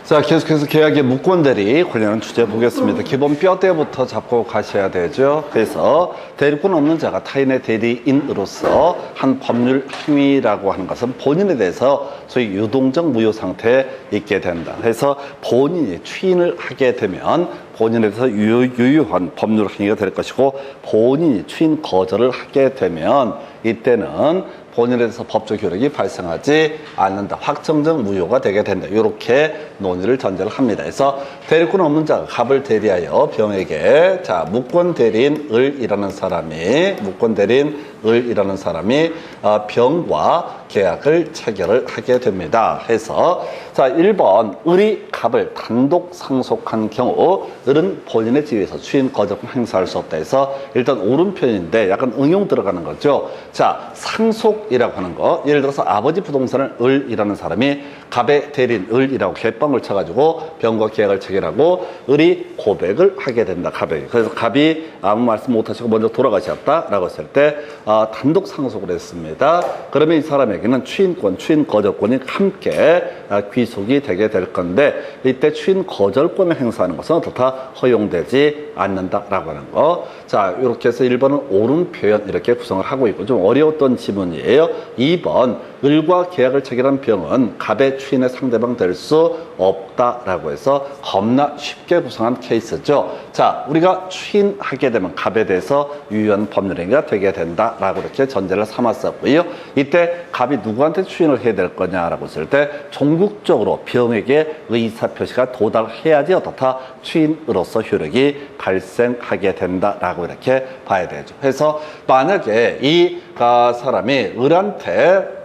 자, 계속해서 계약의 무권대리 관련한 주제 보겠습니다. 기본 뼈대부터 잡고 가셔야 되죠. 그래서 대리권 없는 자가 타인의 대리인으로서 한 법률 행위라고 하는 것은 본인에 대해서 소위 유동적 무효 상태에 있게 된다. 그래서 본인이 추인을 하게 되면 본인에 대해서 유효한 법률 행위가 될 것이고, 본인이 추인 거절을 하게 되면 이때는 본인에 대해서 법적 효력이 발생하지 않는다. 확정적 무효가 되게 된다. 이렇게 논의를 전제를 합니다. 그래서 대리권 없는 자가 갑을 대리하여 병에게, 자, 무권 대리인 을이라는 사람이 병과 계약을 체결을 하게 됩니다. 해서 자, 1번 을이 갑을 단독 상속한 경우 을은 본인의 지위에서 추인 거절권 행사할 수 없다 해서 일단 오른편인데 약간 응용 들어가는 거죠. 자, 상속이라고 하는 거, 예를 들어서 아버지 부동산을 을이라는 사람이 갑의 대리인 을이라고 개뻥을 쳐가지고 병과 계약을 체결하고 을이 고백을 하게 된다. 갑에게. 그래서 갑이 아무 말씀 못하시고 먼저 돌아가셨다라고 했을 때 단독 상속을 했습니다. 그러면 이 사람에게는 추인권, 추인 거절권이 함께 귀속이 되게 될 건데, 이때 추인 거절권을 행사하는 것은 어떻다? 허용되지 않는다라고 하는 거. 자, 이렇게 해서 1번은 옳은 표현 이렇게 구성을 하고 있고, 좀 어려웠던 지문이에요. 2번 을과 계약을 체결한 병은 갑의 추인의 상대방 될 수 없다라고 해서 겁나 쉽게 구성한 케이스죠. 자, 우리가 추인하게 되면 갑에 대해서 유효한 법률행위가 되게 된다라고 이렇게 전제를 삼았었고요. 이때 갑이 누구한테 추인을 해야 될 거냐라고 했을 때 종국적으로 병에게 의사표시가 도달해야지 어떻다? 추인으로서 효력이 발생하게 된다라고 이렇게 봐야 되죠. 그래서 만약에 이 사람이 을한테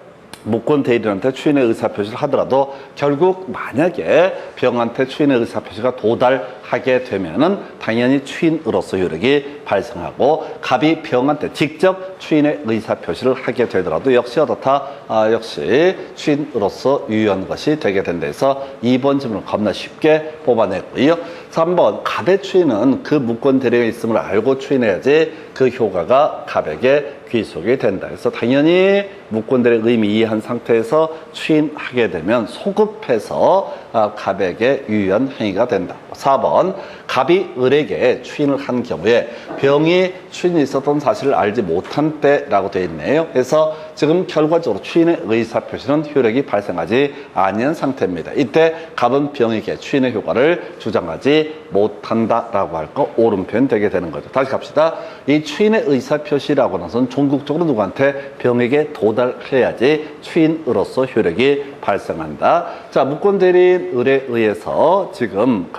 무권 대리인한테 추인의 의사표시를 하더라도 결국 만약에 병한테 추인의 의사표시가 도달하게 되면은 당연히 추인으로서 효력이 발생하고, 갑이 병한테 직접 추인의 의사표시를 하게 되더라도 역시 어떻다? 역시 추인으로서 유효한 것이 되게 된다 해서 2번 질문을 겁나 쉽게 뽑아냈고요. 3번 갑의 추인은 그 무권 대리가 있음을 알고 추인해야지 그 효과가 갑에게 귀속이 된다. 그래서 당연히 무권대리 의미 이해한 상태에서 추인하게 되면 소급해서 갑에게 유효한 행위가 된다. 4번 갑이 을에게 추인을 한 경우에 병이 추인이 있었던 사실을 알지 못한 때라고 되어 있네요. 그래서 지금 결과적으로 추인의 의사표시는 효력이 발생하지 아니한 상태입니다. 이때 갑은 병에게 추인의 효과를 주장하지 못한다라고 할 거 옳은 표현 되게 되는 거죠. 다시 갑시다. 이 추인의 의사표시라고 하는 것은 종국적으로 누구한테? 병에게 도달해야지 추인으로서 효력이 발생한다. 자, 무권 대리인 을에 의해서 지금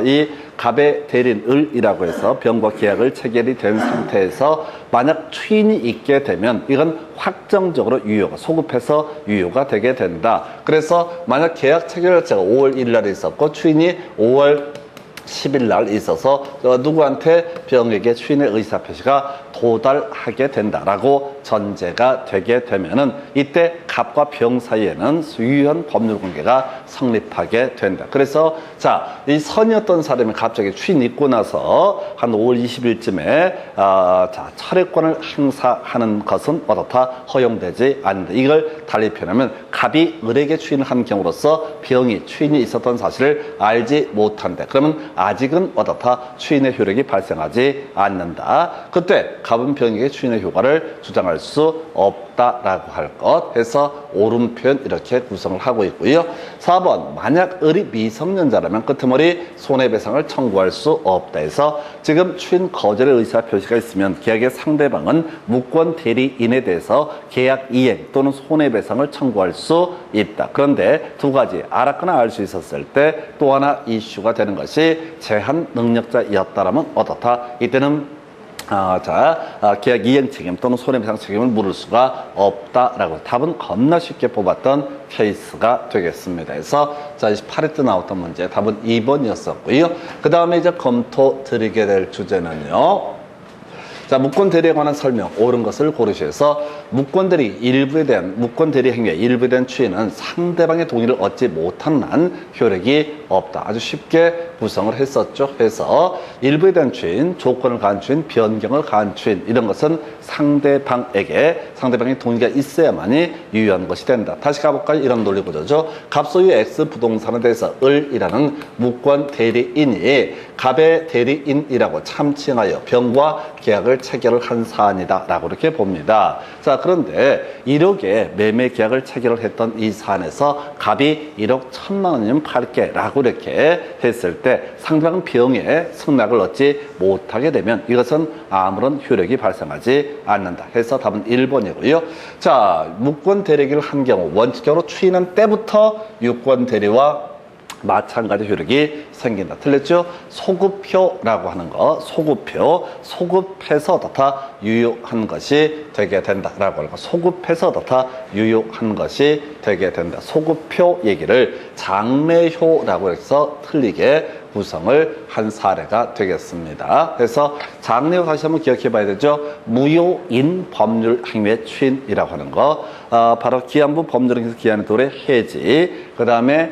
이 갑의 대리인 을이라고 해서 병과 계약을 체결이 된 상태에서 만약 추인이 있게 되면 이건 확정적으로 유효가, 소급해서 유효가 되게 된다. 그래서 만약 계약 체결 자체가 5월 1일 날에 있었고 추인이 5월 10일 날 있어서 누구한테? 병에게 추인의 의사표시가 도달하게 된다라고 전제가 되게 되면은 이때 갑과 병 사이에는 유효한 법률관계가 성립하게 된다. 그래서 자, 이 선이었던 사람이 갑자기 추인 있고 나서 한 5월 20일쯤에 자, 철회권을 행사하는 것은 어떻다? 허용되지 않는다. 이걸 달리 표현하면 갑이 을에게 추인을 한 경우로서 병이 추인이 있었던 사실을 알지 못한다. 그러면 아직은 어떻다? 추인의 효력이 발생하지 않는다. 그때 갑은 병에게 추인의 효과를 주장할 수 없다라고 할 것 해서 옳은 표현 이렇게 구성을 하고 있고요. 4번 만약 을이 미성년자라면 끄트머리 손해배상을 청구할 수 없다 해서 지금 추인 거절의 의사표시가 있으면 계약의 상대방은 무권 대리인에 대해서 계약 이행 또는 손해배상을 청구할 수 있다. 그런데 두 가지 알았거나 알 수 있었을 때 또 하나 이슈가 되는 것이 제한 능력자였다라면 어떻다? 이때는 계약 이행 책임 또는 손해배상 책임을 물을 수가 없다라고 답은 겁나 쉽게 뽑았던 케이스가 되겠습니다. 그래서 자, 28회 때 나왔던 문제 답은 2번이었었고요. 그 다음에 이제 검토 드리게 될 주제는요. 자, 무권 대리에 관한 설명, 옳은 것을 고르셔서 무권 대리 행위의 일부에 대한 추인은 상대방의 동의를 얻지 못한 한 효력이 없다. 아주 쉽게 구성을 했었죠. 그래서 일부에 대한 주인, 조건을 가한 주인, 변경을 가한 주인 이런 것은 상대방의 동의가 있어야만이 유효한 것이 된다. 다시 가볼까요? 이런 논리 구조죠. 갑 소유 X 부동산에 대해서 을이라는 무권 대리인이 갑의 대리인이라고 참칭하여 병과 계약을 체결을 한 사안이다 라고 이렇게 봅니다. 자, 그런데 1억에 매매 계약을 체결을 했던 이 사안에서 갑이 1억 1,000만 원이면 팔게 라고 이렇게 했을 때 상대방 병에 승낙을 얻지 못하게 되면 이것은 아무런 효력이 발생하지 않는다. 해서 답은 1번이고요. 자, 무권 대리기를 한 경우 원칙적으로 추인한 때부터 유권 대리와 마찬가지 효력이 생긴다. 틀렸죠? 소급표라고 하는 거, 소급해서 다 유효한 것이 되게 된다라고 하는 거. 소급해서 다 유효한 것이 되게 된다. 소급표 얘기를 장래효라고 해서 틀리게 구성을 한 사례가 되겠습니다. 그래서 장래효 다시 한번 기억해 봐야 되죠. 무효인 법률 행위의 추인이라고 하는 거. 바로 기한부 법률행위에서 기한의 도래 해지. 그 다음에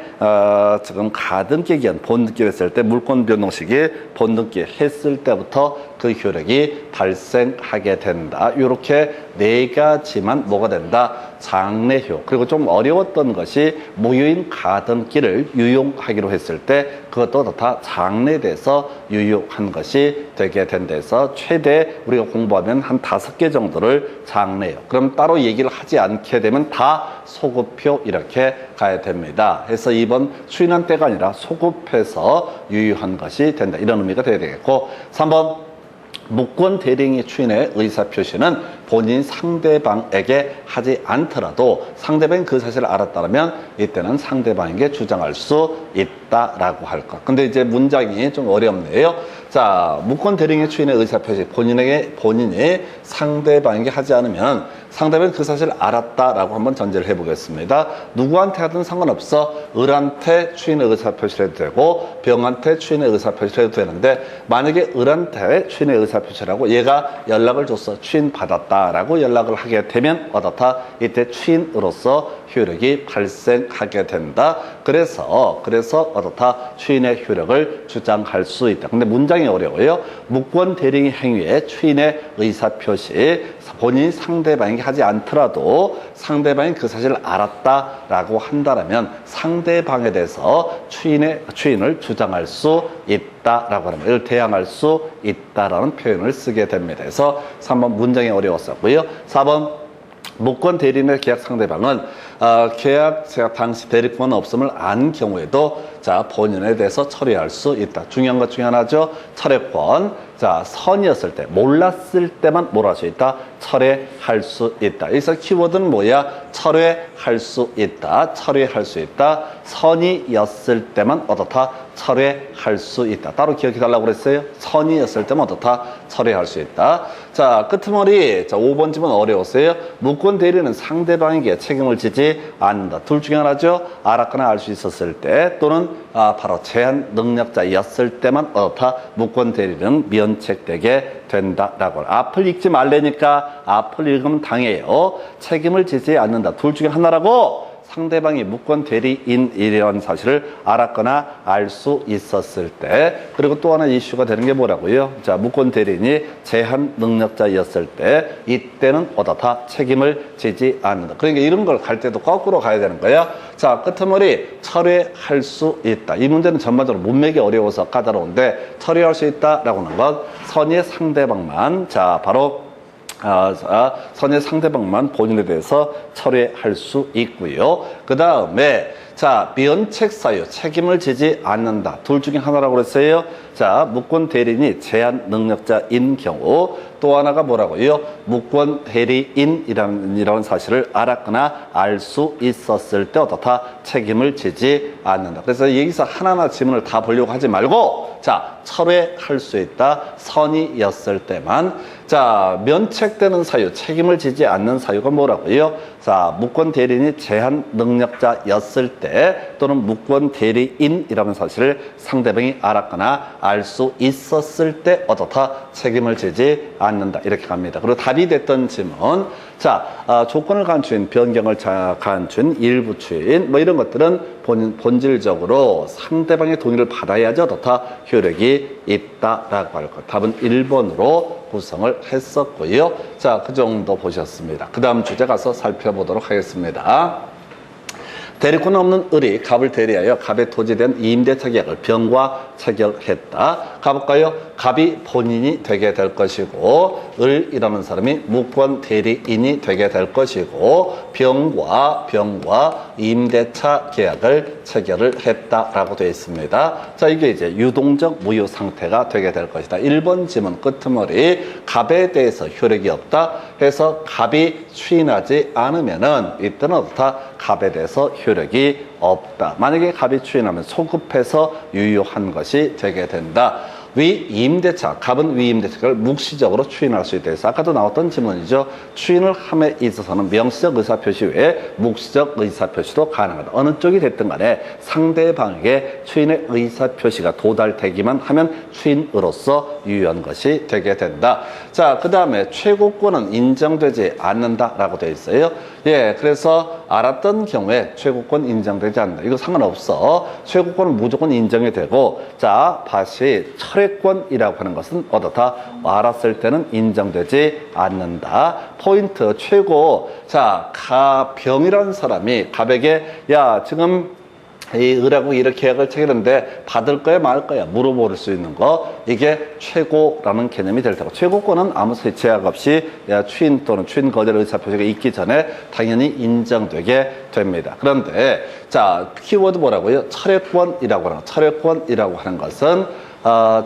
지금 가등기 기한 본등기 했을 때 물권 변동 시기 본등기 했을 때부터 그 효력이 발생하게 된다. 이렇게 네 가지만 뭐가 된다? 장래효. 그리고 좀 어려웠던 것이 무효인 가등기를 유용하기로 했을 때 그것도 다 장래돼서 유효한 것이 되게 된다해서 최대 우리가 공부하면 한 5개 정도를 장래요. 그럼 따로 얘기를 하지 않게 되면 다 소급표 이렇게 가야 됩니다. 그래서 2번 추인한 때가 아니라 소급해서 유효한 것이 된다. 이런 의미가 돼야 되겠고 3번 무권 대리인의 추인의 의사표시는 본인 상대방에게 하지 않더라도 상대방이 그 사실을 알았다면 이때는 상대방에게 주장할 수 있다라고 할 것. 근데 이제 문장이 좀 어렵네요. 자, 무권 대리인의 추인의 의사표시 본인이 상대방에게 하지 않으면 상대방이 그 사실을 알았다라고 한번 전제를 해보겠습니다. 누구한테 하든 상관없어. 을한테 추인의 의사표시를 해도 되고 병한테 추인의 의사표시를 해도 되는데 만약에 을한테 추인의 의사표시라고 얘가 연락을 줬어. 추인 받았다라고 연락을 하게 되면 어떻다? 이때 추인으로서 효력이 발생하게 된다. 그래서 어떻다? 추인의 효력을 주장할 수 있다. 근데 문장이 어려워요. 무권 대리인 행위의 추인의 의사표시 본인이 상대방에게 하지 않더라도 상대방이 그 사실을 알았다라고 한다면 상대방에 대해서 추인을 주장할 수 있다라고 하는 이를 대항할 수 있다라는 표현을 쓰게 됩니다. 그래서 3번 문장이 어려웠었고요. 4번 무권 대리인의 계약 상대방은 계약 당시 대리권 없음을 안 경우에도 자 본인에 대해서 처리할 수 있다. 중요한 것 중에 하나죠. 철회권. 자 선이었을 때 몰랐을 때만 뭘 할 수 있다. 철회할 수 있다. 여기서 키워드는 뭐야? 철회할 수 있다. 철회할 수 있다. 선이었을 때만 어떻다? 철회할 수 있다. 따로 기억해 달라고 그랬어요. 선이었을 때만 어떻다? 철회할 수 있다. 자 끝머리. 자 5번 집은 어려웠어요. 무권 대리는 상대방에게 책임을 지지 않는다. 둘 중에 하나죠. 알았거나 알 수 있었을 때 또는 바로 제한 능력자였을 때만 어떻다? 무권 대리는 면책되게 된다라고. 앞을 읽지 말래니까 앞을 읽으면 당해요. 책임을 지지 않는다. 둘 중에 하나라고. 상대방이 무권 대리인이라는 사실을 알았거나 알 수 있었을 때. 그리고 또 하나 이슈가 되는 게 뭐라고요? 자, 무권 대리인이 제한 능력자였을 때 이때는 어떻다? 책임을 지지 않는다. 그러니까 이런 걸 갈 때도 거꾸로 가야 되는 거야. 자, 끝머리 철회할 수 있다. 이 문제는 전반적으로 문맥이 어려워서 까다로운데 철회할 수 있다라고 하는 건 선의 상대방만 자 바로 선의 상대방만 본인에 대해서 철회할 수 있고요. 그 다음에 자 면책 사유 책임을 지지 않는다. 둘 중에 하나라고 그랬어요. 자 무권 대리인이 제한 능력자인 경우 또 하나가 뭐라고요? 무권 대리인이라는 사실을 알았거나 알 수 있었을 때 어떻다? 책임을 지지 않는다. 그래서 여기서 하나하나 지문을 다 보려고 하지 말고 자 철회할 수 있다. 선이었을 때만. 자 면책되는 사유 책임을 지지 않는 사유가 뭐라고요? 자 무권 대리인이 제한 능력자였을 때 또는 무권 대리인이라는 사실을 상대방이 알았거나 알 수 있었을 때 어떻다 책임을 지지 않는다 이렇게 갑니다. 그리고 답이 됐던 질문 자 조건을 갖춘 변경을 갖춘 일부 추인 뭐 이런 것들은 본질적으로 상대방의 동의를 받아야지 어떻다 효력이 있다라고 할 것. 답은 1번으로 구성을 했었고요. 자, 그 정도 보셨습니다. 그 다음 주제 가서 살펴보도록 하겠습니다. 대리권 없는 을이 갑을 대리하여 갑에 토지된 임대차 계약을 병과 체결했다. 가볼까요? 갑이 본인이 되게 될 것이고 을이라는 사람이 무권 대리인이 되게 될 것이고 병과 임대차 계약을 체결을 했다라고 되어 있습니다. 자, 이게 이제 유동적 무효 상태가 되게 될 것이다. 1번 지문 끄트머리 갑에 대해서 효력이 없다 해서 갑이 추인하지 않으면은 이때는 어떻다? 갑에 대해서 효력이 없다. 만약에 갑이 추인하면 소급해서 유효한 것이 되게 된다. 위임대차, 갑은 위임대차를 묵시적으로 추인할 수 있다 해서 아까도 나왔던 질문이죠. 추인을 함에 있어서는 명시적 의사표시 외에 묵시적 의사표시도 가능하다. 어느 쪽이 됐든 간에 상대방에게 추인의 의사표시가 도달되기만 하면 추인으로서 유효한 것이 되게 된다. 자, 그 다음에 최고권은 인정되지 않는다라고 되어 있어요. 예, 그래서 알았던 경우에 최고권 인정되지 않는다. 이거 상관없어. 최고권은 무조건 인정이 되고 자, 다시 철회권이라고 하는 것은 어떻다? 알았을 때는 인정되지 않는다. 포인트 최고. 자, 병이라는 사람이 갑에게 야, 지금 이 을하고 이렇게 계약을 체결했는데 받을 거야 말 거야 물어볼 수 있는 거 이게 최고라는 개념이 될 테고 최고권은 아무 제약 없이 추인 또는 추인 거절 의사표시가 있기 전에 당연히 인정되게 됩니다. 그런데 자 키워드 뭐라고요? 철회권이라고 하는 거. 철회권이라고 하는 것은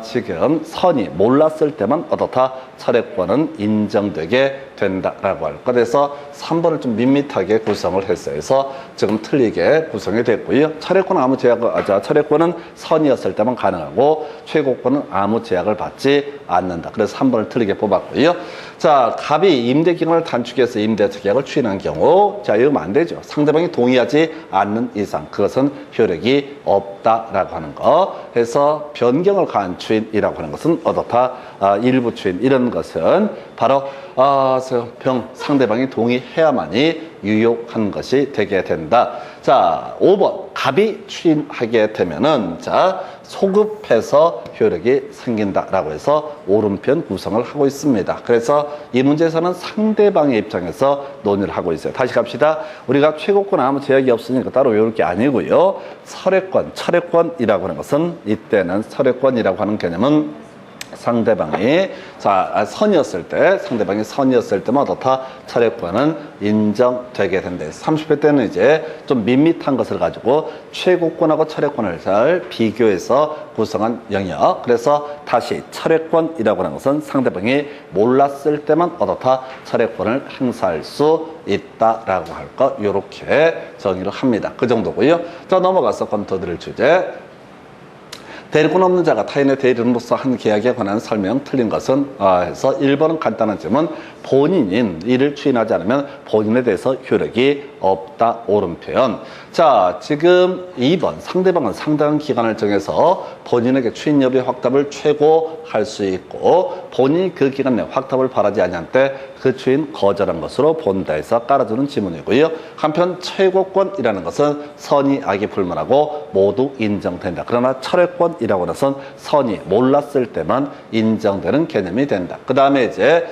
지금 선이 몰랐을 때만 어떻다? 철회권은 인정되게 된다라고 할 것. 그래서 3번을 좀 밋밋하게 구성을 했어요. 그래서 지금 틀리게 구성이 됐고요. 철회권은 아무 철회권은 선이었을 때만 가능하고 최고권은 아무 제약을 받지 않는다. 그래서 3번을 틀리게 뽑았고요. 자, 갑이 임대기간을 단축해서 임대차 계약을 추인한 경우 자, 이러면 안 되죠. 상대방이 동의하지 않는 이상 그것은 효력이 없다라고 하는 거. 그래서 변경을 가한 추인이라고 하는 것은 어떻다? 일부 추인 이런 것은 바로 상대방이 동의해야만이 유효한 것이 되게 된다. 자, 5번 갑이 추인하게 되면은 자 소급해서 효력이 생긴다라고 해서 오른편 구성을 하고 있습니다. 그래서 이 문제에서는 상대방의 입장에서 논의를 하고 있어요. 다시 갑시다. 우리가 최고권 아무 제약이 없으니까 따로 외울 게 아니고요. 철회권이라고 하는 것은 이때는 철회권이라고 하는 개념은 상대방이 선이었을 때만 어떻다? 철회권은 인정되게 된다. 30회 때는 이제 좀 밋밋한 것을 가지고 최고권하고 철회권을 잘 비교해서 구성한 영역. 그래서 다시 철회권이라고 하는 것은 상대방이 몰랐을 때만 어떻다? 철회권을 행사할 수 있다라고 할 것. 이렇게 정의를 합니다. 그 정도고요. 자, 넘어가서 검토드릴 주제. 대리권 없는 자가 타인의 대리인으로서 한 계약에 관한 설명 틀린 것은 해서 1번은 간단한 질문 본인인 이를 추인하지 않으면 본인에 대해서 효력이 없다 옳은 표현. 자, 지금 2번 상대방은 상당한 기간을 정해서 본인에게 추인 여부의 확답을 최고할 수 있고 본인이 그 기간 내 확답을 바라지 아니한 때 그 추인 거절한 것으로 본다 해서 깔아주는 지문이고요. 한편 최고권이라는 것은 선의 악이 불문하고 모두 인정된다. 그러나 철회권이라고 하는 것은 선이 몰랐을 때만 인정되는 개념이 된다. 그 다음에 이제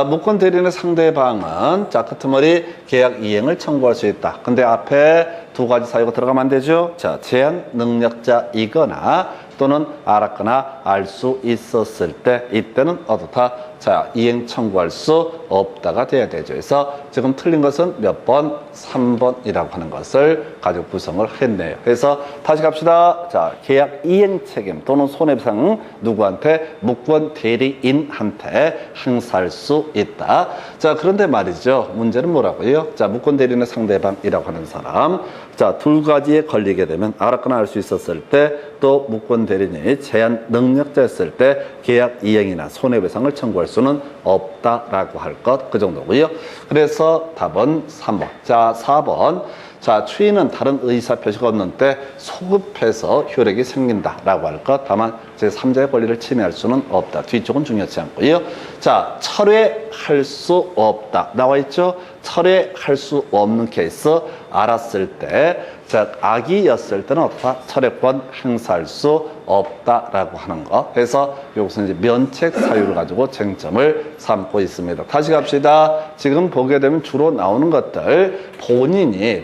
무권 대리인의 상대방은 자 끝머리 계약 이행을 청구할 수 있다. 근데 앞에 두 가지 사유가 들어가면 안 되죠. 자, 제한 능력자이거나 또는 알았거나 알 수 있었을 때 이때는 어떻다? 자, 이행 청구할 수 없다가 돼야 되죠. 그래서 지금 틀린 것은 몇 번? 3번이라고 하는 것을 가지고 구성을 했네요. 그래서 다시 갑시다. 자, 계약 이행 책임 또는 손해배상 누구한테? 무권 대리인한테 행사할 수 있다. 자, 그런데 말이죠. 문제는 뭐라고요? 자, 무권 대리인의 상대방이라고 하는 사람. 자, 두 가지에 걸리게 되면 알았거나 알 수 있었을 때 또 무권 대리인이 제한 능력자였을 때 계약 이행이나 손해배상을 청구할 수는 없다라고 할 것. 그 정도고요. 그래서 답은 3번. 자, 4번. 자, 추인은 다른 의사 표시가 없는 때 소급해서 효력이 생긴다라고 할 것. 다만 제3자의 권리를 침해할 수는 없다. 뒤쪽은 중요하지 않고요. 자, 철회할 수 없다. 나와 있죠? 철회할 수 없는 케이스 알았을 때, 자, 악이었을 때는 어떻다? 철회권 행사할 수 없다라고 하는 거. 그래서 여기서 이제 면책 사유를 가지고 쟁점을 삼고 있습니다. 다시 갑시다. 지금 보게 되면 주로 나오는 것들, 본인이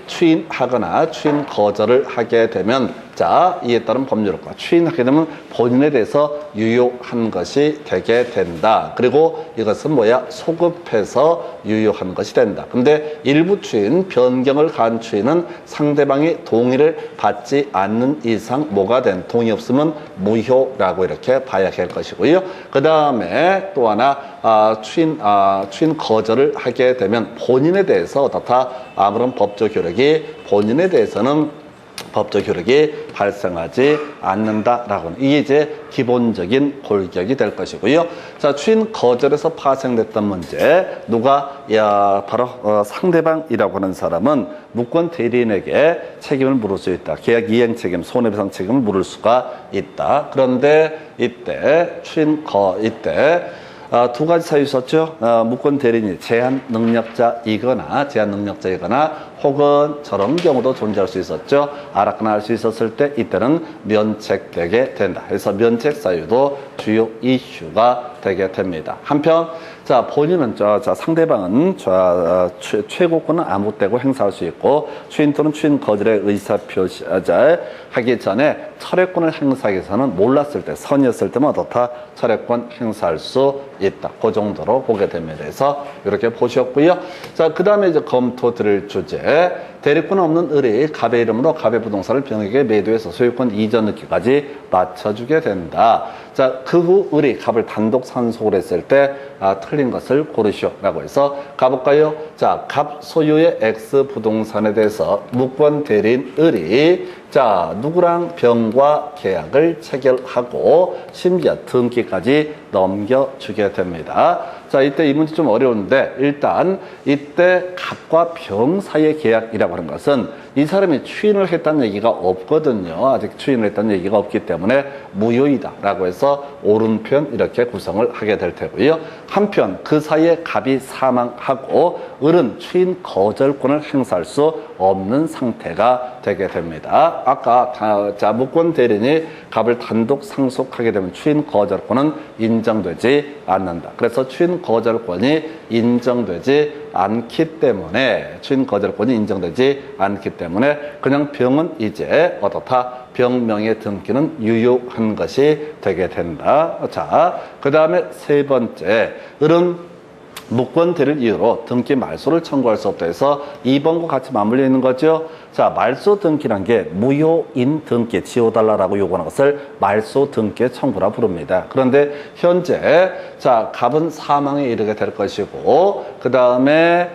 추인하거나 추인 거절을 하게 되면, 자, 이에 따른 법률과 추인하게 되면 본인에 대해서 유효한 것이 되게 된다. 그리고 이것은 뭐야? 소급해서 유효한 것이 된다. 근데 일부 추인, 변경을 가한 추인은 상대방이 동의를 받지 않는 이상 뭐가 된, 동의 없으면 무효라고 이렇게 봐야 할 것이고요. 그 다음에 또 하나, 추인 거절을 하게 되면 본인에 대해서 어떻다? 아무런 법적 효력이 본인에 대해서는 법적 효력이 발생하지 않는다라고는, 이게 이제 기본적인 골격이 될 것이고요. 자, 추인 거절에서 파생됐던 문제, 바로 상대방이라고 하는 사람은 무권 대리인에게 책임을 물을 수 있다. 계약 이행 책임, 손해배상 책임을 물을 수가 있다. 그런데 이때 두 가지 사유 있었죠. 무권 대리인이 제한 능력자이거나 혹은 저런 경우도 존재할 수 있었죠. 알았거나 할 수 있었을 때 이때는 면책되게 된다. 그래서 면책 사유도 주요 이슈가 되게 됩니다. 한편 자, 본인은 상대방은 최고권은 아무 때고 행사할 수 있고 추인 또는 추인 거절의 의사 표시자 하기 전에 철회권을 행사하기 위해서는 몰랐을 때, 선이었을 때만 어떻다? 철회권 행사할 수 있다. 그 정도로 보게 됩니다. 그래서 이렇게 보셨고요. 자, 그 다음에 이제 검토 드릴 주제. 대리권 없는 을이 갑의 이름으로 갑의 부동산을 병에게 매도해서 소유권 이전 넣기까지 맞춰주게 된다. 자, 그 후 을이 갑을 단독 상속을 했을 때 틀린 것을 고르시오라고 해서 가볼까요? 자, 갑 소유의 X 부동산에 대해서 무권 대리인 을이 자, 누구랑 병과 계약을 체결하고 심지어 등기까지 넘겨주게 됩니다. 자, 이때 이 문제 좀 어려운데 일단 이때 갑과 병 사이의 계약이라고 하는 것은 이 사람이 추인을 했다는 얘기가 없거든요. 아직 추인을 했다는 얘기가 없기 때문에 무효이다라고 해서 옳은 표현 이렇게 구성을 하게 될 테고요. 한편 그 사이에 갑이 사망하고 을은 추인 거절권을 행사할 수 없는 상태가 되게 됩니다. 아까 무권 대리인이 갑을 단독 상속하게 되면 추인 거절권은 인정되지 않는다. 그래서 추인 거절권이 인정되지 않기 때문에 그냥 병은 이제 어떻다? 병명의 등기는 유효한 것이 되게 된다. 자, 그 다음에 세 번째, 을은 무권 대리를 이유로 등기 말소를 청구할 수 없다 해서 2번과 같이 맞물려 있는 거죠. 자, 말소 등기란 게 무효인 등기 지워달라고 요구하는 것을 말소 등기 청구라 부릅니다. 그런데 현재 자, 갑은 사망에 이르게 될 것이고 그 다음에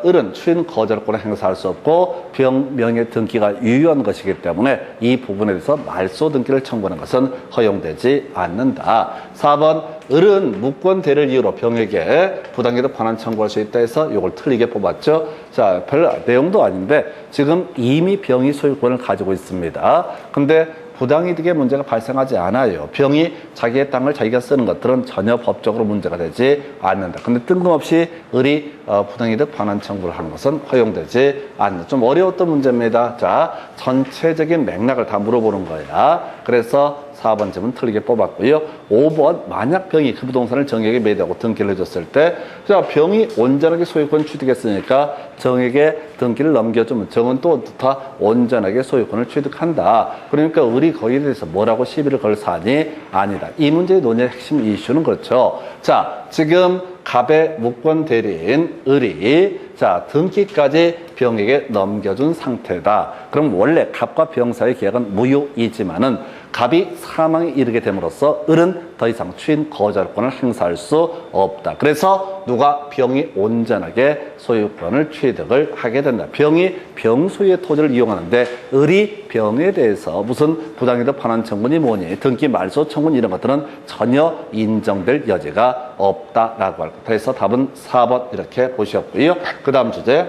을은 추인 거절권을 행사할 수 없고 병명의 등기가 유효한 것이기 때문에 이 부분에 대해서 말소 등기를 청구하는 것은 허용되지 않는다. 4번 을은 무권 대리를 이유로 병에게 부당이득 반환 청구할 수 있다 해서 이걸 틀리게 뽑았죠. 자, 별 내용도 아닌데 지금 이미 병이 소유권을 가지고 있습니다. 근데 부당이득의 문제가 발생하지 않아요. 병이 자기의 땅을 자기가 쓰는 것들은 전혀 법적으로 문제가 되지 않는다. 근데 뜬금없이 을이 부당이득 반환 청구를 하는 것은 허용되지 않는다. 좀 어려웠던 문제입니다. 자, 전체적인 맥락을 다 물어보는 거야. 그래서 4번 점은 틀리게 뽑았고요. 5번 만약 병이 그 부동산을 정에게 매도하고 등기를 해줬을 때 자, 병이 온전하게 소유권 취득했으니까 정에게 등기를 넘겨주면 정은 또 다 온전하게 소유권을 취득한다. 그러니까 을이 거기에 대해서 뭐라고 시비를 걸 사안이 아니다. 이 문제의 논의의 핵심 이슈는 그렇죠. 자, 지금 갑의 무권 대리인 을이 자, 등기까지 병에게 넘겨준 상태다. 그럼 원래 갑과 병 사이의 계약은 무효이지만은 갑이 사망에 이르게 됨으로써 을은 더 이상 추인 거절권을 행사할 수 없다. 그래서 누가 병이 온전하게 소유권을 취득을 하게 된다. 병이 병 소유의 토지를 이용하는데 을이 병에 대해서 무슨 부당이득 반환 청구니 뭐니 등기 말소 청구니 이런 것들은 전혀 인정될 여지가 없다라고 할 것. 그래서 답은 4번 이렇게 보셨고요. 그 다음 주제.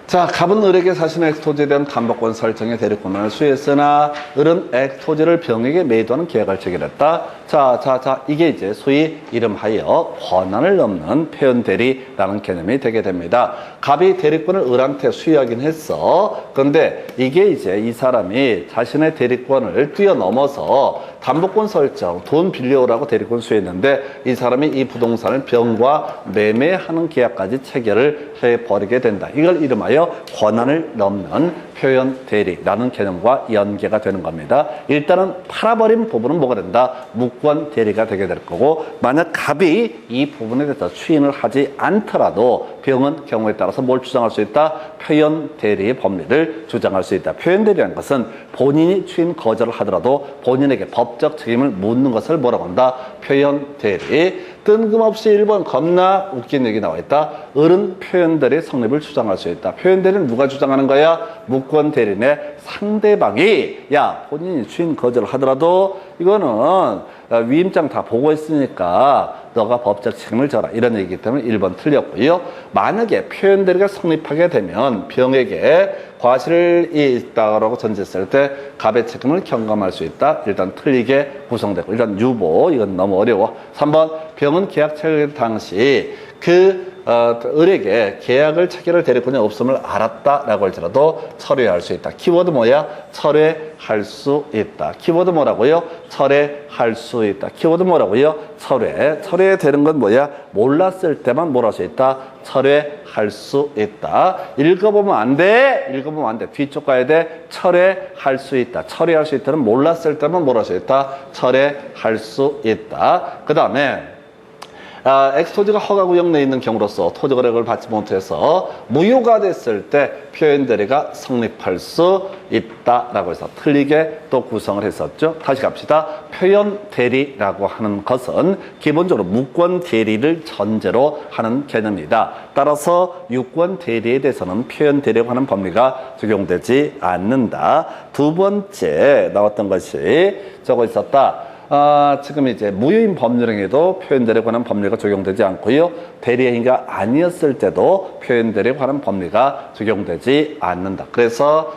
자, 갑은 을에게 자신의 엑스토지에 대한 담보권 설정의 대리권을 수여했으나 을은 엑스토지를 병에게 매도하는 계약을 체결했다. 자, 이게 이제 소위 이름하여 권한을 넘는 표현 대리라는 개념이 되게 됩니다. 갑이 대리권을 을한테 수여하긴 했어. 그런데 이게 이제 이 사람이 자신의 대리권을 뛰어넘어서 담보권 설정, 돈 빌려오라고 대리권 수여했는데 이 사람이 이 부동산을 병과 매매하는 계약까지 체결을 해버리게 된다. 이걸 이름하여 권한을 넘는 표현 대리라는 개념과 연계가 되는 겁니다. 일단은 팔아버린 부분은 뭐가 된다? 무권 대리가 되게 될 거고, 만약 갑이 이 부분에 대해서 추인을 하지 않더라도 병은 경우에 따라서 뭘 주장할 수 있다? 표현 대리의 법리를 주장할 수 있다. 표현 대리라는 것은 본인이 추인 거절을 하더라도 본인에게 법적 책임을 묻는 것을 뭐라고 한다? 표현 대리. 뜬금없이 1번 겁나 웃긴 얘기 나와 있다. 을은 표현 대리 성립을 주장할 수 있다. 표현 대리는 누가 주장하는 거야? 무권 대리네 상대방이 본인이 추인 거절을 하더라도 이거는 위임장 다 보고 있으니까 너가 법적 책임을 져라, 이런 얘기이기 때문에 1번 틀렸고요. 만약에 표현 대리가 성립하게 되면 병에게 과실이 있다고 전제했을 때 갑의 책임을 경감할 수 있다. 일단 틀리게 구성되고, 일단 유보, 이건 너무 어려워. 3번 병은 계약 체결 당시 을에게 계약을 체결할 대리권이 없음을 알았다라고 할지라도 철회할 수 있다. 키워드 뭐야? 철회할 수 있다. 키워드 뭐라고요? 철회할 수 있다. 키워드 뭐라고요? 철회. 철회되는 건 뭐야? 몰랐을 때만 뭘 할 수 있다? 철회할 수 있다. 읽어보면 안 돼. 읽어보면 안 돼. 뒤쪽 가야 돼. 철회할 수 있다. 철회할 수 있다는 몰랐을 때만 뭘 할 수 있다? 철회할 수 있다. 그 다음에 엑스토지가 허가구역 내에 있는 경우로서 토지거래를 받지 못해서 무효가 됐을 때 표현 대리가 성립할 수 있다라고 해서 틀리게 또 구성을 했었죠. 다시 갑시다. 표현 대리라고 하는 것은 기본적으로 무권 대리를 전제로 하는 개념이다. 따라서 유권 대리에 대해서는 표현 대리라고 하는 법리가 적용되지 않는다. 두 번째 나왔던 것이 저거 있었다. 지금 이제 무효인 법률행위에도 표현대리에 관한 법리가 적용되지 않고요. 대리행위가 아니었을 때도 표현대리에 관한 법리가 적용되지 않는다. 그래서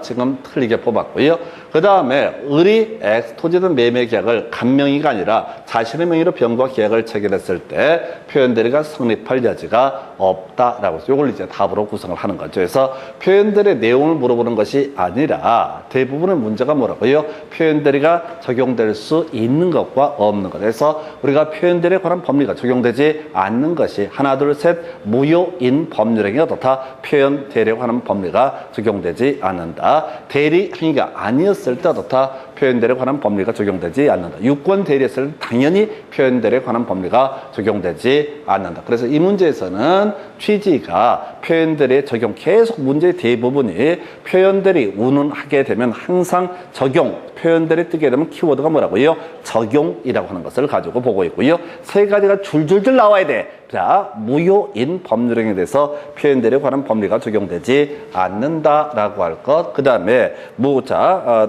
지금 틀리게 뽑았고요. 그 다음에 을이 엑스토지든 매매 계약을 간명의가 아니라 자신의 명의로 병과 계약을 체결했을 때 표현대리가 성립할 여지가 없다라고 해서 이걸 이제 답으로 구성을 하는 거죠. 그래서 표현대리의 내용을 물어보는 것이 아니라 대부분의 문제가 뭐라고요? 표현대리가 적용될 수 있는 것과 없는 것. 그래서 우리가 표현대리에 관한 법리가 적용되지 않는 것이 하나, 둘, 셋 무효인 법률행위가 어떻다? 표현대리에 관한 법리가 적용되지 않는다. 대리행위가 아니었을 때 어떻다? 표현대리에 관한 법리가 적용되지 않는다. 유권 대리했을 때 당연히 표현대리에 관한 법리가 적용되지 않는다. 그래서 이 문제에서는 취지가 표현대리의 적용, 계속 문제의 대부분이 표현대리 운운하게 되면 항상 적용, 표현대리 뜨게 되면 키워드가 뭐라고요? 적용이라고 하는 것을 가지고 보고 있고요. 세 가지가 줄줄줄 나와야 돼. 자, 무효인 법률행위에 대해서 표현대리에 관한 법리가 적용되지 않는다라고 할 것. 그 다음에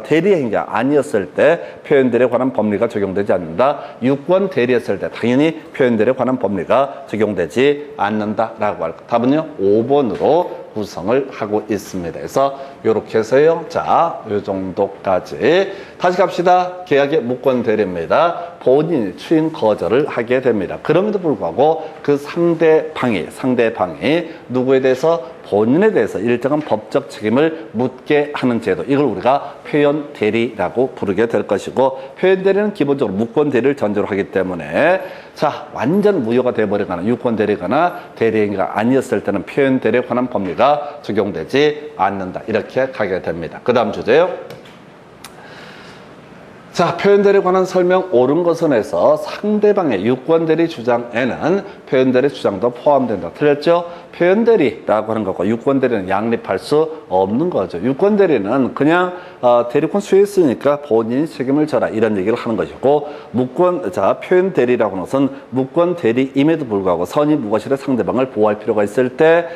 대리행위가 아니었을 때 표현대리에 관한 법리가 적용되지 않는다. 유권 대리했을 때 당연히 표현대리에 관한 법리가 적용되지 않는다라고 할 것. 답은요, 5번으로 구성을 하고 있습니다. 그래서 이렇게 해서요. 이 정도까지. 다시 갑시다. 계약의 무권 대리입니다. 본인이 추인 거절을 하게 됩니다. 그럼에도 불구하고 그 상대방이 누구에 대해서 본인에 대해서 일정한 법적 책임을 묻게 하는 제도, 이걸 우리가 표현 대리라고 부르게 될 것이고, 표현 대리는 기본적으로 무권 대리를 전제로 하기 때문에 완전 무효가 되어버리거나 유권 대리거나 대리행위가 아니었을 때는 표현 대리에 관한 법리가 적용되지 않는다. 이렇게 가게 됩니다. 그 다음 주제요. 표현대리에 관한 설명 옳은 것은에서 상대방의 유권대리 주장에는 표현대리 주장도 포함된다. 틀렸죠? 표현대리라고 하는 것과 유권대리는 양립할 수 없는 거죠. 유권대리는 그냥 대리권 수여했으니까 본인이 책임을 져라, 이런 얘기를 하는 것이고, 표현대리라고 하는 것은 무권대리임에도 불구하고 선의 무과실의 상대방을 보호할 필요가 있을 때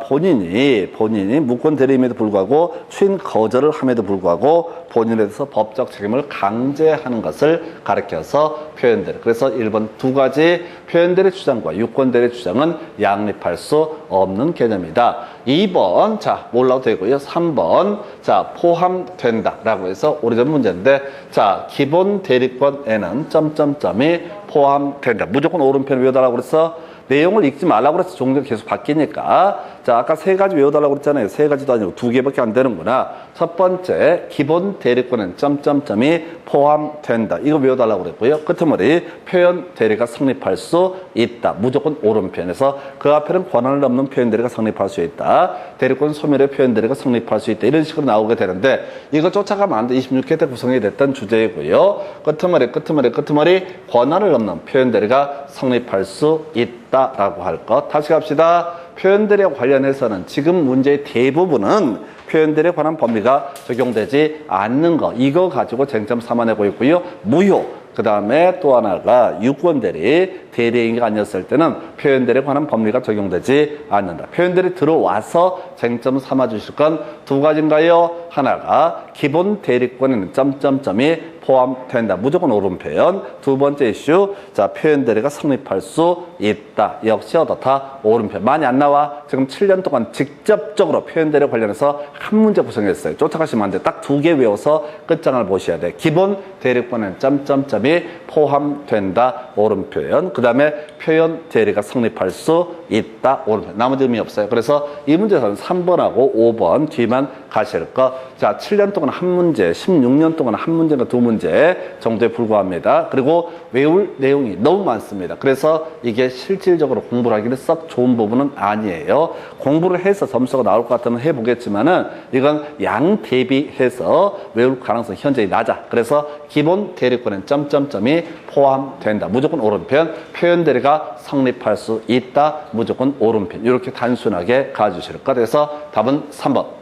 본인이 무권대리임에도 불구하고 추인 거절을 함에도 불구하고 본인에 대해서 법적 책임을 강요할 강제하는 것을 가리켜서 표현대리. 그래서 1번 두 가지 표현대리 주장과 유권대리 주장은 양립할 수 없는 개념이다. 2번 자 몰라도 되고요. 3번 자 포함된다라고 해서 오래전 문제인데 자 기본 대리권에는 점점점이 포함된다. 무조건 오른편 외워달라고 그래서 내용을 읽지 말라고 그래서 종류가 계속 바뀌니까 자 아까 세 가지 외워달라고 그랬잖아요. 세 가지도 아니고 두 개밖에 안 되는구나. 첫 번째 기본 대리권은 점점점이 포함된다. 이거 외워달라고 그랬고요. 끄트머리 표현 대리가 성립할 수 있다. 무조건 오른편에서 그 앞에는 권한을 넘는 표현 대리가 성립할 수 있다. 대리권 소멸의 표현 대리가 성립할 수 있다. 이런 식으로 나오게 되는데 이거 쫓아가면 안 돼. 26회 때 구성이 됐던 주제이고요. 끄트머리 권한을 넘는 표현 대리가 성립할 수 있다라고 할 것. 다시 갑시다. 표현들에 관련해서는 지금 문제의 대부분은 표현들에 관한 법리가 적용되지 않는 거. 이거 가지고 쟁점 삼아내고 있고요. 무효. 그 다음에 또 하나가 유권대리, 대리행위가 아니었을 때는 표현들에 관한 법리가 적용되지 않는다. 표현들이 들어와서 쟁점 삼아주실 건 두 가지인가요? 하나가 기본 대리권에는 점점점이 포함된다. 무조건 옳은 표현. 두 번째 이슈, 자 표현대리가 성립할 수 있다. 역시 어떻다? 옳은 표현. 많이 안 나와. 지금 7년 동안 직접적으로 표현대리 관련해서 한 문제 구성했어요. 쫓아가시면 안 돼. 딱 두 개 외워서 끝장을 보셔야 돼. 기본 대리권에는 점점점이 포함된다. 옳은 표현. 그 다음에 표현 대리가 성립할 수 있다. 옳은 표현. 나머지 의미 없어요. 그래서 이 문제에서는 3번하고 5번 뒤만 가실 거. 자, 7년 동안 한 문제, 16년 동안 한 문제가 두 문제 정도에 불과합니다. 그리고 외울 내용이 너무 많습니다. 그래서 이게 실질적으로 공부를 하기는 썩 좋은 부분은 아니에요. 공부를 해서 점수가 나올 것 같으면 해보겠지만은 이건 양 대비해서 외울 가능성이 현저히 낮아. 그래서 기본 대리권엔 점점점이 포함된다. 무조건 옳은 편. 표현 대리가 성립할 수 있다. 무조건 옳은 편. 이렇게 단순하게 가주실 것. 그래서 답은 3번.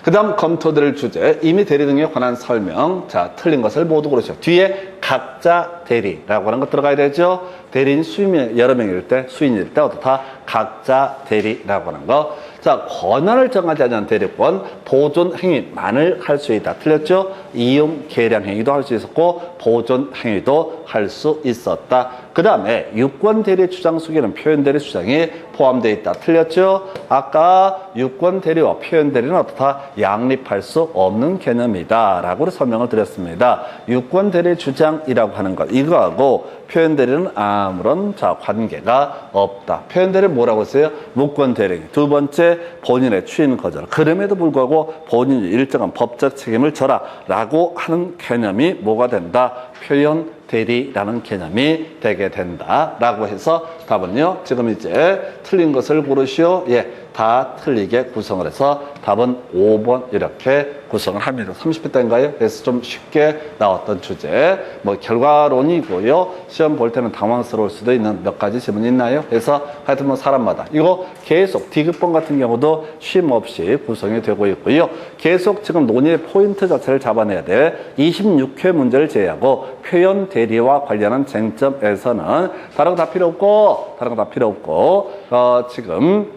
그 다음 검토될 주제, 임의 대리 등에 관한 설명. 자, 틀린 것을 모두 고르시오. 뒤에 각자 대리라고 하는 거 들어가야 되죠. 대리인 수인이 여러 명일 때, 수인일 때 어떻다? 각자 대리라고 하는 거. 자, 권한을 정하지 않은 대리권, 보존 행위만을 할 수 있다. 틀렸죠? 이용 계량 행위도 할 수 있었고, 보존 행위도 할 수 있었다. 그 다음에 유권 대리 주장 속에는 표현 대리 주장이 포함되어 있다. 틀렸죠? 아까 유권 대리와 표현 대리는 어떻다? 양립할 수 없는 개념이다. 라고 설명을 드렸습니다. 유권 대리 주장이라고 하는 것, 이거하고 표현 대리는 아무런 자 관계가 없다. 표현 대리는 뭐라고 했어요? 무권 대리. 두 번째, 본인의 추인 거절. 그럼에도 불구하고 본인이 일정한 법적 책임을 져라. 라고 하는 개념이 뭐가 된다? 표현 대리라는 개념이 되게 된다. 라고 해서 답은요, 지금 이제 틀린 것을 고르시오. 예, 다 틀리게 구성을 해서 답은 5번 이렇게 구성을 합니다. 30회 때인가요? 그래서 좀 쉽게 나왔던 주제. 뭐 결과론이고요. 시험 볼 때는 당황스러울 수도 있는 몇 가지 질문이 있나요? 그래서 하여튼 뭐 사람마다 이거 계속 디귿번 같은 경우도 쉼 없이 구성이 되고 있고요. 계속 지금 논의의 포인트 자체를 잡아내야 돼. 26회 문제를 제외하고 표현 대리와 관련한 쟁점에서는 다른 거 다 필요 없고 지금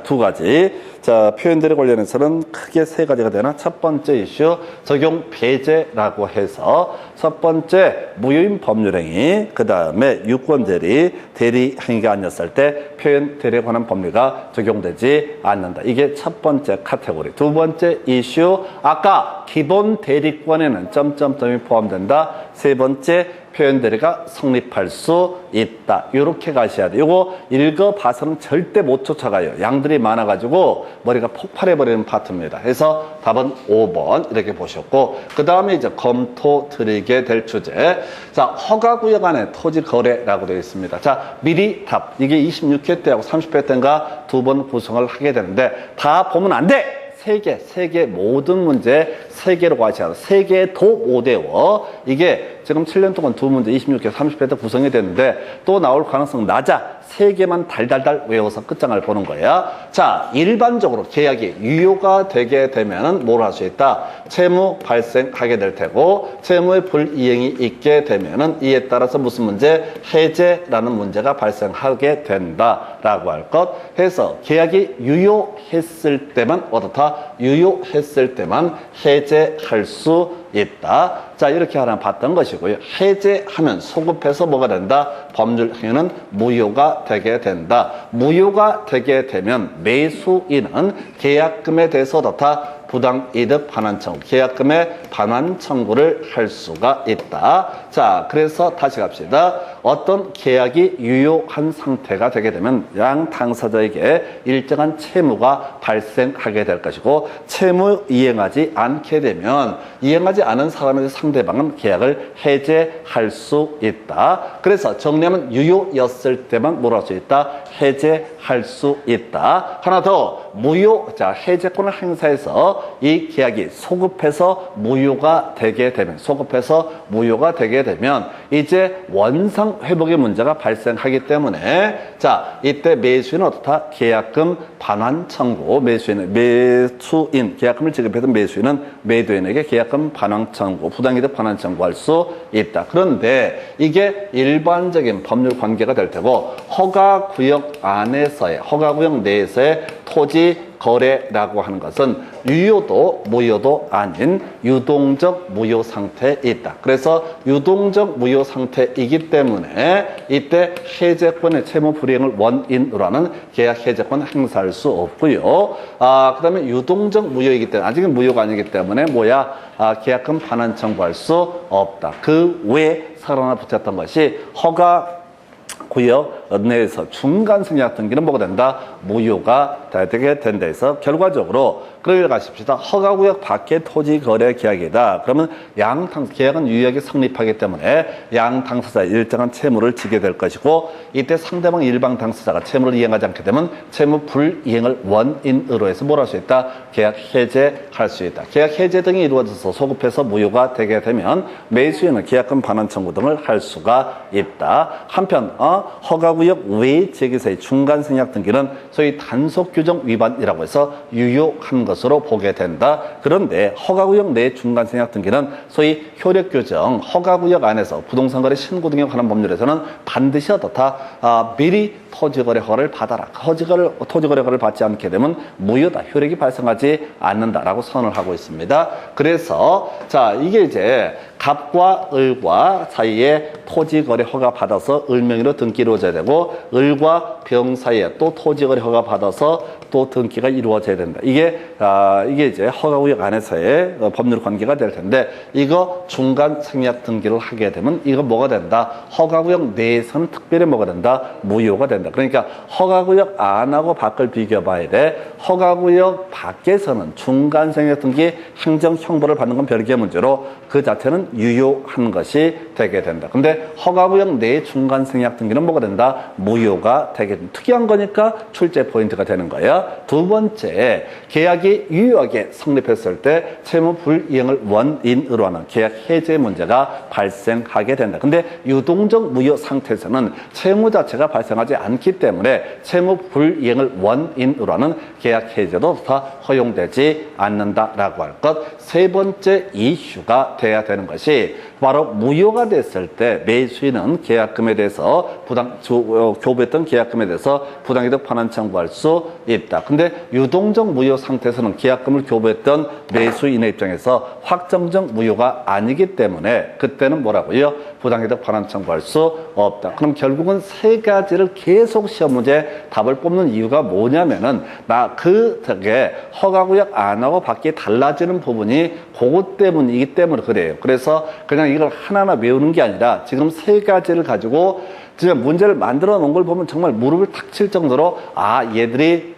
두 가지. 자, 표현들에 관련해서는 크게 세 가지가 되나? 첫 번째 이슈, 적용 배제라고 해서 첫 번째, 무효인 법률행위, 그 다음에 유권대리, 대리행위가 아니었을 때 표현 대리에 관한 법리가 적용되지 않는다. 이게 첫 번째 카테고리. 두 번째 이슈, 아까 기본 대리권에는 점점점이 포함된다. 세 번째, 표현 대리가 성립할 수 있다. 이렇게 가셔야 돼요. 이거 읽어봐서는 절대 못 쫓아가요. 양들이 많아가지고 머리가 폭발해버리는 파트입니다. 그래서 답은 5번 이렇게 보셨고, 그 다음에 이제 검토 드리게 될 주제. 자, 허가구역 안에 토지 거래라고 되어 있습니다. 자, 미리 답. 이게 26회 때하고 30회 때인가 두 번 구성을 하게 되는데 다 보면 안 돼! 세 개 모든 문제 세 개로 가셔야 돼. 세 개도 못 외워. 이게 지금 7년 동안 두 문제 26개 30회 때 구성이 됐는데 또 나올 가능성 낮아. 세 개만 달달달 외워서 끝장을 보는 거야. 자, 일반적으로 계약이 유효가 되게 되면은 뭘 할 수 있다? 채무 발생하게 될 테고, 채무의 불이행이 있게 되면은 이에 따라서 무슨 문제? 해제라는 문제가 발생하게 된다라고 할 것. 해서 계약이 유효했을 때만 어떻다? 유효했을 때만 해제할 수 있다. 자, 이렇게 하나 봤던 것이고요. 해제하면 소급해서 뭐가 된다? 법률 행위는 무효가 되게 된다. 무효가 되게 되면 매수인은 계약금에 대해서부터 부당이득 반환 청구, 계약금의 반환 청구를 할 수가 있다. 자, 그래서 다시 갑시다. 어떤 계약이 유효한 상태가 되게 되면 양 당사자에게 일정한 채무가 발생하게 될 것이고, 채무 이행하지 않게 되면 이행하지 않은 사람의 상대방은 계약을 해제할 수 있다. 그래서 정리하면 유효였을 때만 뭘 할 수 있다? 해제할 수 있다. 하나 더, 무효, 자, 해제권을 행사해서 이 계약이 소급해서 무효가 되게 되면, 이제 원상 회복의 문제가 발생하기 때문에, 자, 이때 매수인은 어떻다? 계약금 반환 청구, 매수인, 계약금을 지급했던 매수인은 매도인에게 계약금 반환 청구, 부당이득 반환 청구할 수 있다. 그런데 이게 일반적인 법률 관계가 될 테고, 허가구역 안에서의, 허가구역 내에서의 토지 거래라고 하는 것은 유효도 무효도 아닌 유동적 무효 상태에 있다. 그래서 유동적 무효 상태이기 때문에 이때 해제권의 채무 불이행을 원인으로 하는 계약 해제권 행사할 수 없고요. 그 다음에 유동적 무효이기 때문에, 아직은 무효가 아니기 때문에 계약금 반환 청구할 수 없다. 그 외에 살아나 붙였던 것이 구역 내에서 중간 승약 등기는 뭐가 된다? 무효가 되게 된다 해서 결과적으로 그걸 가십시다. 허가구역 밖의 토지 거래 계약이다. 그러면 계약은 유효하게 성립하기 때문에 양 당사자 일정한 채무를 지게 될 것이고, 이때 상대방 일방 당사자가 채무를 이행하지 않게 되면 채무 불이행을 원인으로 해서 뭘 할 수 있다? 계약 해제할 수 있다. 계약 해제 등이 이루어져서 소급해서 무효가 되게 되면 매수인은 계약금 반환 청구 등을 할 수가 있다. 한편 허가구역 외 지역에서의 중간 생략 등기는 소위 단속 규정 위반이라고 해서 유효한 것으로 보게 된다. 그런데 허가구역 내 중간 생략 등기는 소위 효력 규정, 허가구역 안에서 부동산 거래 신고 등에 관한 법률에서는 반드시 어떻다? 미리 토지거래 허가를 받아라. 토지거래 허가를 받지 않게 되면 무효다. 효력이 발생하지 않는다라고 선언을 하고 있습니다. 그래서 자, 이게 이제 갑과 을과 사이에 토지거래 허가 받아서 을명의로 등기 이루어져야 되고, 을과 병 사이에 또 토지거래 허가 받아서 또 등기가 이루어져야 된다. 이게 이제 허가구역 안에서의 법률 관계가 될 텐데, 이거 중간 생략 등기를 하게 되면 이거 뭐가 된다? 허가구역 내에서는 특별히 뭐가 된다? 무효가 된다. 그러니까 허가구역 안하고 밖을 비교해봐야 돼. 허가구역 밖에서는 중간 생략 등기 행정 형벌을 받는 건 별개의 문제로 그 자체는 유효한 것이 되게 된다. 근데 허가구역 내 중간 생략 등기는 뭐가 된다? 무효가 되게 된다. 특이한 거니까 출제 포인트가 되는 거야. 두 번째, 계약이 유효하게 성립했을 때 채무 불이행을 원인으로 하는 계약 해제 문제가 발생하게 된다. 근데 유동적 무효 상태에서는 채무 자체가 발생하지 않기 때문에 채무 불이행을 원인으로 하는 계약 해제도 다 허용되지 않는다라고 할 것. 세 번째 이슈가 돼야 되는 것이 바로 무효가 됐을 때 매수인은 계약금에 대해서 교부했던 계약금에 대해서 부당이득 반환 청구할 수 있다. 근데 유동적 무효 상태에서는 계약금을 교부했던 매수인의 입장에서 확정적 무효가 아니기 때문에 그때는 뭐라고요? 부당이득 반환 청구할 수 없다. 그럼 결국은 세 가지를 계속 시험 문제 답을 뽑는 이유가 뭐냐면은 되게 허가구역 안하고 밖에 달라지는 부분이 그것 때문이기 때문에 그래요. 그래서 그냥 이걸 하나하나 외우는 게 아니라 지금 세 가지를 가지고 진짜 문제를 만들어 놓은 걸 보면 정말 무릎을 탁 칠 정도로 얘들이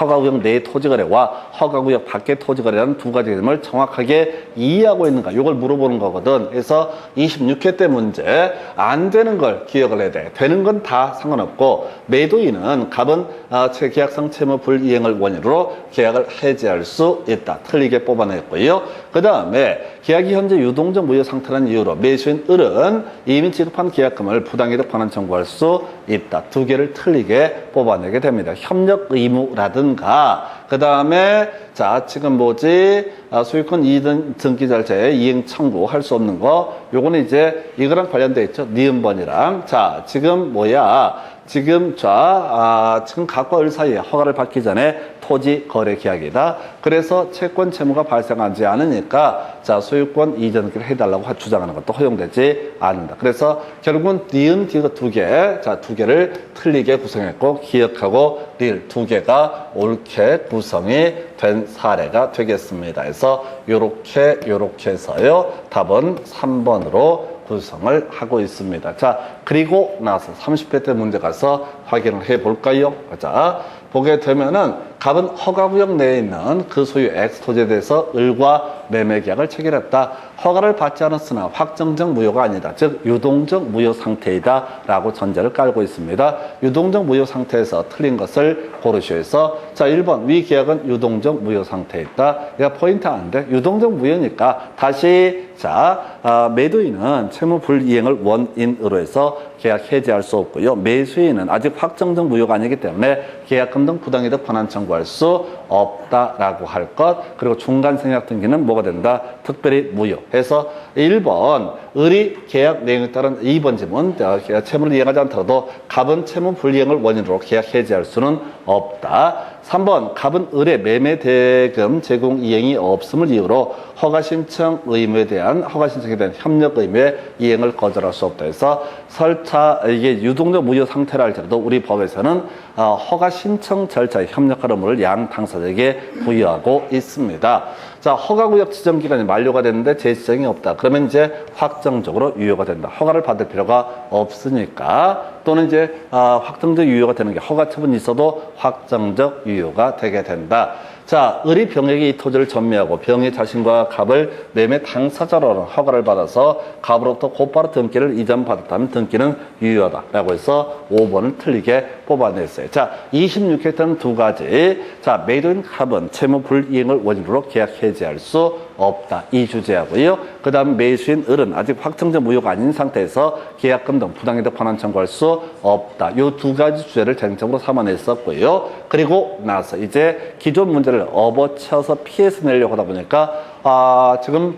허가구역 내의 토지거래와 허가구역 밖의 토지거래라는 두 가지 개념을 정확하게 이해하고 있는가, 이걸 물어보는 거거든. 그래서 26회 때 문제 안 되는 걸 기억을 해야 돼. 되는 건 다 상관없고, 매도인은 갑은 계약상 채무 불이행을 원인으로 계약을 해지할 수 있다. 틀리게 뽑아냈고요. 그 다음에 계약이 현재 유동적 무효 상태라는 이유로 매수인 을은 이미 지급한 계약금을 부당이득 반환 청구할 수 있다. 두 개를 틀리게 뽑아내게 됩니다. 협력 의무라든가, 그 다음에 지금 소유권 이전 등기 절차에 이행 청구할 수 없는 거, 요거는 이제 이거랑 관련돼 있죠. 니은번이랑. 지금 지금 지금 각과 을 사이에 허가를 받기 전에 토지 거래 계약이다. 그래서 채권 채무가 발생하지 않으니까 소유권 이전기를 해달라고 주장하는 것도 허용되지 않는다. 그래서 결국은 니은 디귿 두 개를 틀리게 구성했고 기억하고 릴 두 개가 옳게 구성이 된 사례가 되겠습니다. 그래서 요렇게 해서요. 답은 3번으로 구성을 하고 있습니다. 자, 그리고 나서 30회 때 문제 가서 확인을 해 볼까요? 자, 보게 되면은 갑은 허가구역 내에 있는 그 소유 X 토지에 대해서 을과 매매 계약을 체결했다. 허가를 받지 않았으나 확정적 무효가 아니다. 즉 유동적 무효 상태이다 라고 전제를 깔고 있습니다. 유동적 무효 상태에서 틀린 것을 고르시오에서 자 1번 위 계약은 유동적 무효 상태에 있다. 이거 포인트 안 돼. 유동적 무효니까 다시 매도인은 채무 불이행을 원인으로 해서 계약 해지할 수 없고요. 매수인은 아직 확정적 무효가 아니기 때문에 계약금 등 부당이득 반환 청구할 수 없다라고 할 것. 그리고 중간생략 등기는 뭐가 된다? 특별히 무효. 해서 1번 을이 계약 내용에 따른 2번 지문 채무를 이행하지 않더라도 갑은 채무 불이행을 원인으로 계약 해지할 수는 없다. 3번 갑은 을의 매매 대금 제공 이행이 없음을 이유로 허가 신청 의무에 대한 허가 신청에 대한 협력 의무의 이행을 거절할 수 없다 해서 설차 이게 유동적 무효 상태라 할지라도 우리 법에서는 허가 신청 절차에 협력할 의무를 양 당사자에게 부여하고 있습니다. 자, 허가구역 지정 기간이 만료가 됐는데 재지정이 없다. 그러면 이제 확정적으로 유효가 된다. 허가를 받을 필요가 없으니까 또는 이제 확정적 유효가 되는 게 허가 처분이 있어도 확정적 유효가 되게 된다. 자, 을이 병에게 이 토지를 전매하고 병이 자신과 갑을 매매 당사자로 허가를 받아서 갑으로부터 곧바로 등기를 이전받았다면 등기는 유효하다라고 해서 5번을 틀리게 뽑아냈어요. 자, 26회 때는 두 가지. 자, 매도인 갑은 채무 불이행을 원인으로 계약 해지할 수 없다. 이 주제하고요. 그 다음 매수인 을은 아직 확정적 무효가 아닌 상태에서 계약금 등 부당이득 반환 청구할 수 없다. 이 두 가지 주제를 쟁점으로 삼아냈었고요. 그리고 나서 이제 기존 문제를 업어쳐서 피해서 내려고 하다 보니까 지금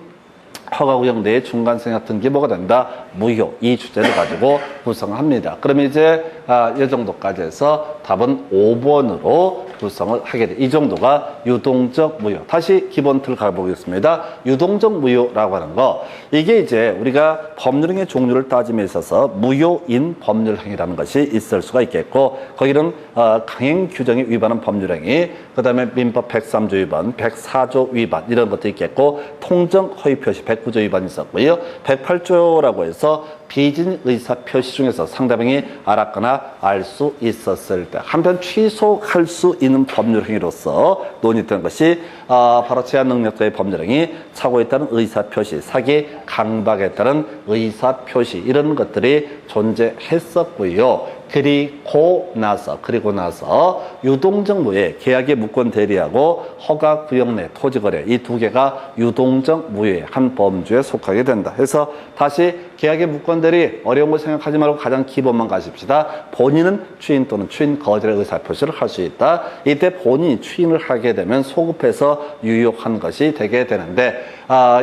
허가구역 내에 중간생략 등기 뭐가 된다? 무효. 이 주제를 가지고 구성합니다. 그러면 이제 이 정도까지 해서 답은 5번으로 구성을 하게 돼. 이 정도가 유동적 무효. 다시 기본 틀 가보겠습니다. 유동적 무효라고 하는 거. 이게 이제 우리가 법률행위 종류를 따짐에 있어서 무효인 법률행위라는 것이 있을 수가 있겠고 거기는 강행 규정에 위반한 법률행위, 그 다음에 민법 103조 위반, 104조 위반 이런 것도 있겠고 통정 허위 표시 109조 위반이 있었고요. 108조라고 해서 비진 의사 표시 중에서 상대방이 알았거나 알 수 있었을 때 한편 취소할 수 있는 법률 행위로서 논의된 것이 바로 제한 능력자의 법률 행위, 착오에 따른 의사 표시, 사기, 강박에 따른 의사 표시 이런 것들이 존재했었고요. 그리고 나서 유동적 무효, 계약의 무권 대리하고 허가 구역 내 토지 거래 이 두 개가 유동적 무효의 한 범주에 속하게 된다. 해서 다시 계약의 무권 대리 어려운 거 생각하지 말고 가장 기본만 가십시다. 본인은 추인 또는 추인 거절의 의사 표시를 할 수 있다. 이때 본인이 추인을 하게 되면 소급해서 유효한 것이 되게 되는데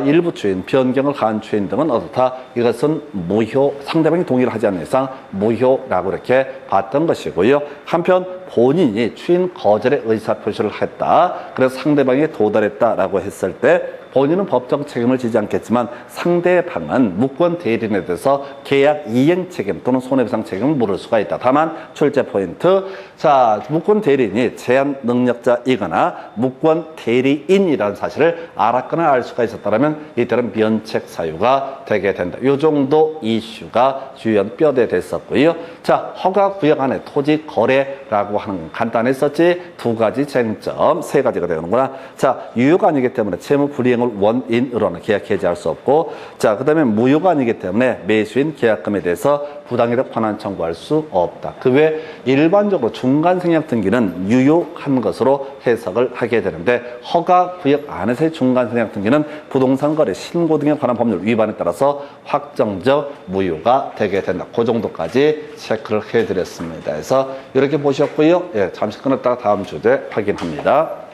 일부 추인, 변경을 가한 추인 등은 어떻다? 이것은 무효, 상대방이 동의를 하지 않는 이상 무효라고 이렇게 봤던 것이고요. 한편 본인이 추인 거절의 의사표시를 했다. 그래서 상대방이 도달했다라고 했을 때 본인은 법적 책임을 지지 않겠지만 상대방은 무권 대리인에 대해서 계약 이행 책임 또는 손해배상 책임을 물을 수가 있다. 다만 출제 포인트, 자, 무권 대리인이 제한 능력자이거나 무권 대리인이라는 사실을 알았거나 알 수가 있었다면 이때는 면책 사유가 되게 된다. 이 정도 이슈가 주연 뼈대 됐었고요. 자, 허가 구역 안에 토지 거래라고 하는 건 간단했었지. 두 가지 쟁점, 세 가지가 되는구나. 자, 유효가 아니기 때문에 채무 불이행을 원인으로는 계약 해지할 수 없고, 자, 그 다음에 무효가 아니기 때문에 매수인 계약금에 대해서 부당이득 반환 청구할 수 없다. 그 외 일반적으로 중간생략 등기는 유효한 것으로 해석을 하게 되는데 허가 구역 안에서의 중간생략 등기는 부동산 거래 신고 등에 관한 법률 위반에 따라서 확정적 무효가 되게 된다. 그 정도까지 체크를 해드렸습니다. 그래서 이렇게 보셨고요. 예, 잠시 끊었다가 다음 주제 확인합니다.